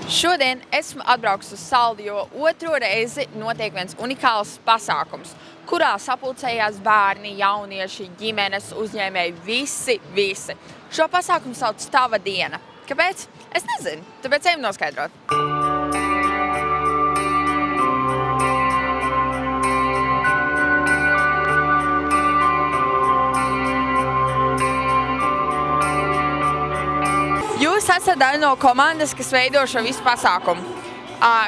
Šodien esmu atbraukusi uz Saldu, jo otro reizi notiek viens unikāls pasākums, kurā sapulcējās bērni, jaunieši, ģimenes, uzņēmēji, visi. Šo pasākumu sauc Tava diena. Kāpēc? Es nezinu, tāpēc ejam noskaidrot. Jūs esat daļa no komandas, kas veido šo visu pasākumu.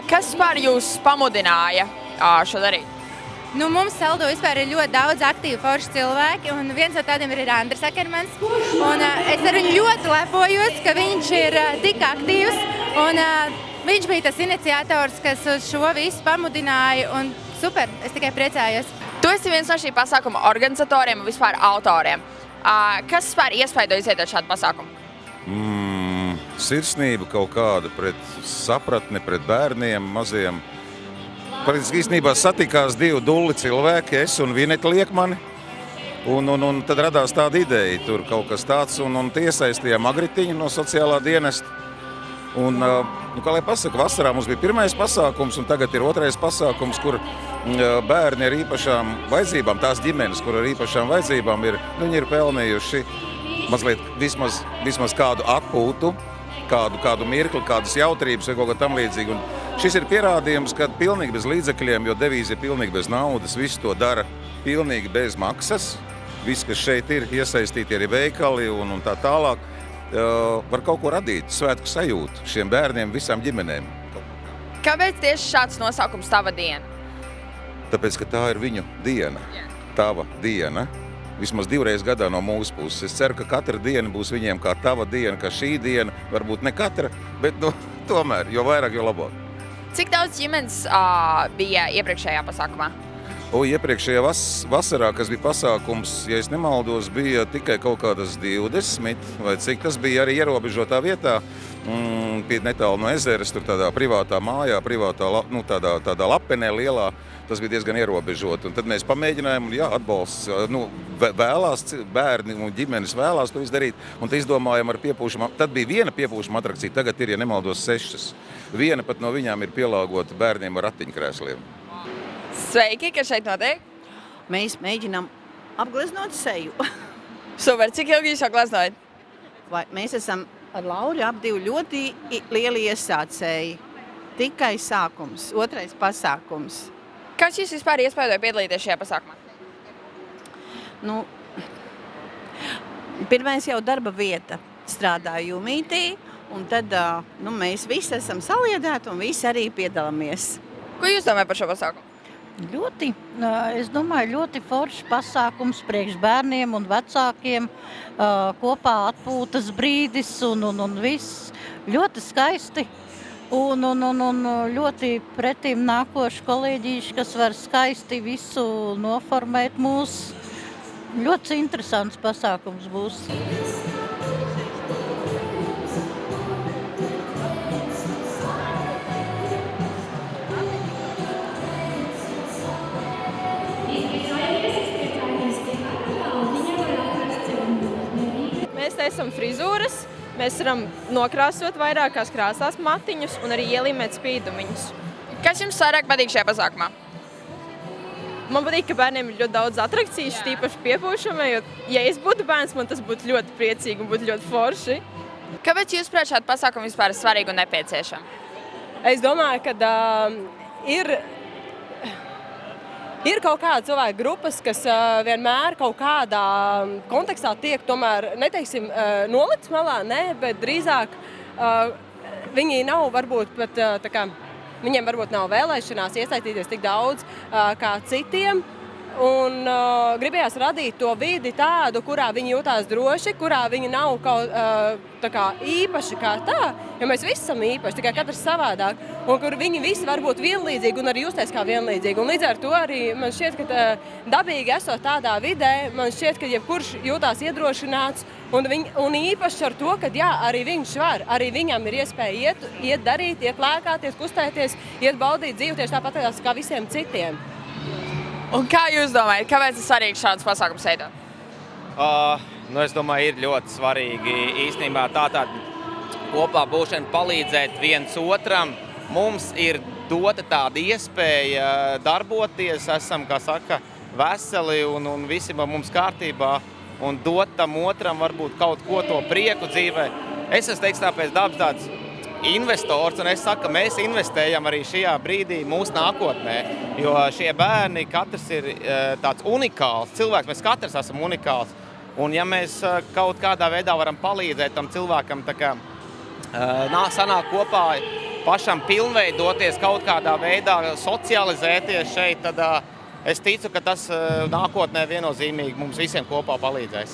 Kas par jūs pamudināja šo darīt? Mums Saldu vispār ir ļoti daudz aktīvu foršu cilvēki, un viens no tādiem ir Andris Akermans. Es ar viņu ļoti lepojos, ka viņš ir tik aktīvs, un viņš bija tas iniciators, kas uz šo visu pamudināja, un super, es tikai priecājos. Tu esi viens no šī pasākuma organizatoriem un vispār autoriem. Kas vispār iespaido izveidot šādu pasākumu? Sirsnība kaut kāda pret sapratni, pret bērniem maziem. Īstenībā satikās divi dulli cilvēki, es un Vineta Liekmani, un tad radās tāda ideja, tur kaut kas tāds, un iesaistījām Agritiņu no sociālā dienesta. Kā lai pasaka, vasarā mums bija pirmais pasākums, un tagad ir otrais pasākums, kur bērni ar īpašām vajadzībām, tās ģimenes, kur ar īpašām vajadzībām viņi ir pelnījuši mazliet vismaz kādu atpūtu, kādu mirkli, kādas jautrības vai kaut kā tam līdzīgi. Un šis ir pierādījums, ka pilnīgi bez līdzekļiem, jo devīze ir pilnīgi bez naudas, visu to dara pilnīgi bez maksas. Viss, kas šeit ir, iesaistīti arī veikali un tā tālāk, var kaut ko radīt, svētku sajūtu šiem bērniem, visām ģimenēm. Kāpēc tieši šāds nosaukums Tava diena? Tāpēc, ka tā ir viņu diena, Tava diena. Vismaz 2 reizes gadā no mūsu puses. Es ceru, ka katra diena būs viņiem kā tava diena, kā šī diena. Varbūt ne katra, bet tomēr, jo vairāk, jo labāk. Cik daudz ģimenes bija iepriekšējā pasākumā? Iepriekšējā vasarā, kas bija pasākums, ja es nemaldos, bija tikai kaut kādas 20, vai cik tas bija arī ierobežotā vietā, pie netālu no ezeres, tur tādā privātā mājā, tādā lapenē lielā. Tas bija diezgan ierobežot, un tad mēs pamēģinājām, un atbalsts, vēlās bērni un ģimenes vēlās to izdarīt, un te izdomājām ar piepūšanu. Tad bija viena piepūšana atrakcija, tagad ir, ja nemaldos, 6. Viena pat no viņām ir pielāgota bērniem ar ratiņkrēsliem. Sveiki, kas šeit notiek? Mēs mēģinām apgleznot seju. Super, cik ilgi jūs jau gleznojat? Mēs esam ar Lauri divi ļoti lieli iesācēji. Tikai sākums, otrais pasākums. Kas jūs vispār iespaidoja piedalīties šajā pasākumā? Pirmais jau darba vieta. Strādāju Jumītī, un tad mēs visi esam saliedēti un visi arī piedalāmies. Ko jūs domājat par šo pasākumu? Es domāju, ļoti foršs pasākums priekš bērniem un vecākiem, kopā atpūtas brīdis un viss ļoti skaisti. Un ļoti pretīm nākoši kolēģīši, kas var skaisti visu noformēt mūs. Ļoti interesants pasākums būs. Mēs taisam frizūras. Mēs varam nokrāsot vairākās krāsās matiņus un arī ielīmēt spīdumiņus. Kas jums vairāk patīk šajā pasākumā? Man patīk, ka bērniem ir ļoti daudz atrakcijas, tīpaši piepūšamai, jo, ja es būtu bērns, man tas būtu ļoti priecīgi un būtu ļoti forši. Kāpēc jūs prāt šādu pasākumu vispār ir svarīgi un nepieciešami? Es domāju, ka ir kaut kāda cilvēka grupas, kas vienmēr kaut kādā kontekstā tiek tomēr, neteiksim, nolikts malā, bet drīzāk viņi nav varbūt pat viņiem varbūt nav vēlēšanās iesaistīties tik daudz kā citiem. Un gribējās radīt to vidi tādu, kurā viņi jūtās droši, kurā viņi nav īpaši kā tā, jo mēs visi esam īpaši, tikai katrs savādāk, un kur viņi visi var būt vienlīdzīgi un arī justies kā vienlīdzīgi. Un līdz ar to arī man šķiet, ka dabīgi esot tādā vidē, man šķiet, ka jebkurš jūtās iedrošināts, un īpaši ar to, ka arī viņš var, arī viņam ir iespēja iet darīt, iet lēkāties, kustēties, iet baudīt dzīvi tieši tāpat kā visiem citiem. Un kā jūs domājat, kāpēc ir svarīgi šādus pasākumus veidot? Es domāju, ir ļoti svarīgi īstenībā tāda kopā būšana, palīdzēt viens otram. Mums ir dota tāda iespēja darboties, esam, kā saka, veseli un visi mums kārtībā un dot tam otram varbūt kaut ko to prieku dzīvē. Es teiktu tāpēc dabas tāds investors, un es saku, ka mēs investējam arī šajā brīdī mūsu nākotnē, jo šie bērni, katrs ir tāds unikāls cilvēks, mēs katrs esam unikāls, un ja mēs kaut kādā veidā varam palīdzēt tam cilvēkam, tā kā sanāk kopā, pašam pilnveidoties kaut kādā veidā, socializēties šeit, tad es ticu, ka tas nākotnē viennozīmīgi mums visiem kopā palīdzēs.